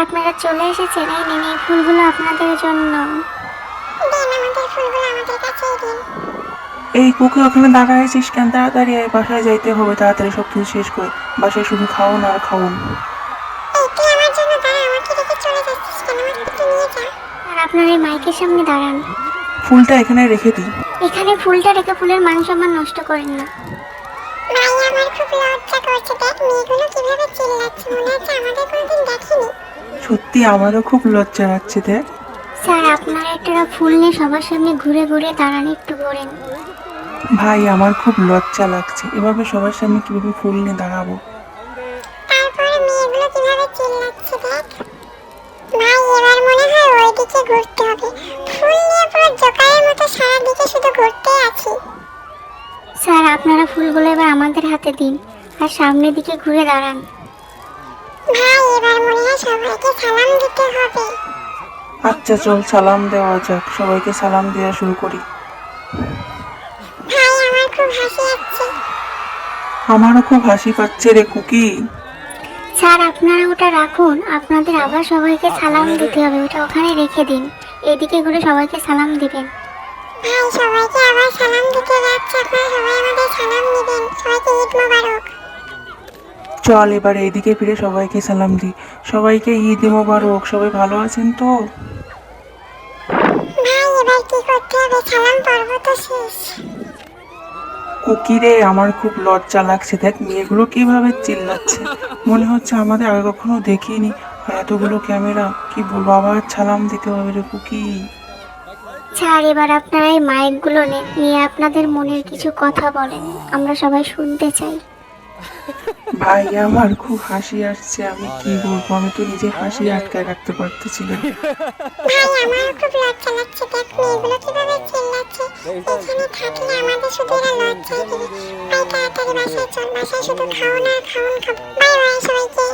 আপনারা চলে এসেছেন, এই নিন এই ফুলগুলো আপনাদের জন্য। দিন আমাদের ফুলগুলো আমাদের কাছেই দিন। এই কুকি ওখানে দাঁড়ায় আছিস কেন? তাড়াতাড়ি আয়, বাসায় যাইতে হবে, তাড়াতাড়ি সব কিছু শেষ করে। বাসায় শুধু খাওন আর খাওন। এই তুই আমার জন্য দাঁড়া, আমাকে রেখে চলে যাচ্ছিস কেন? আমাকে একটু নিয়ে যা। আর আপনার এই মাইকের সামনে দাঁড়ান। ফুলটা এখানে রেখে দিই। এখানে ফুলটা রেখে ফুলের মান সম্মান নষ্ট করেন না। ভাই আমার খুব লজ্জা করছে, দেখ মেয়েগুলো কিভাবে চিল্লাচ্ছে, মনে হচ্ছে আমাদের কোনোদিন দেখিনি। সত্যি আমারও খুব লজ্জা লাগছে, দেখ। স্যার আপনারা একটা ফুল নিয়ে সবার সামনে ঘুরে ঘুরে দাঁড়ান, একটু ঘোরেন। ভাই আমার খুব লজ্জা লাগছে, এভাবে সবার সামনে কিভাবে ফুল নিয়ে দাঁড়াবো। তারপরে মেয়েগুলো কিভাবে চিল্লাচ্ছে দেখ। ভাই এবার মনে হয় ওইদিকে ঘুরতে হবে, ফুল নিয়ে পুরো জোকারের মতো সারা দিকে শুধু ঘুরতে আছি। স্যার আপনারা ফুলগুলো এবার আমাদের হাতে দিন আর সামনের দিকে ঘুরে দাঁড়ান। ভাই এবার মনে হয় সবাইকে সালাম দিতে হবে। আচ্ছা চল সালাম দেওয়া যাক, সবাইকে সালাম দেওয়া শুরু করি। ভাই আমার খুব হাসি আসছে। আমারও খুব হাসি পাচ্ছে রে কুকি। স্যার আপনারা ওটা রাখুন, আপনাদের আবার সবাইকে সালাম দিতে হবে, ওটা ওখানে রেখে দিন। এদিকে ঘুরে সবাইকে সালাম দিবেন। ভাই সবাইকে আবার সালাম দিতে যাচ্ছে, আপনারা সবাই আমাদের সালাম দিবেন। সবাইকে ঈদ মোবারক। চল এবার এইদিকে ফিরে সবাইকে সালাম দিই। সবাইকে ঈদ মোবারক। সবাই ভালো আছেন তো? ভাই এবার কি করতে হবে? সালাম পর্ব তো শেষ। কুকি রে আমার খুব লজ্জা লাগছে, দেখ মেয়েগুলো কিভাবে চিল্লাচ্ছে, মনে হচ্ছে আমাদের আগে কখনো দেখিনি। আর এতগুলো ক্যামেরা, কি বলবো, আবার সালাম দিতে হবে রে কুকি। স্যার এবার আপনারা এই মাইকগুলো নিয়ে আপনাদের মনের কিছু কথা বলেন, আমরা সবাই শুনতে চাই। ভাই আমার খুব হাসি আসছে, আমি কি বলবো, আমি তো নিজে হাসি আটকায় রাখতে পারতেছি না। ভাই আমার খুব লজ্জা লাগছে, দেখ মেয়েগুলো কিভাবে চিল্লাচ্ছে। এখানে থাকলে আমাদের শুধু এরা লজ্জাই দিবে। ভাই তাড়াতাড়ি বাসায় চল, বাসায় শুধু খাওন আর খাওন খাবো। বাই বাই সবাইকে।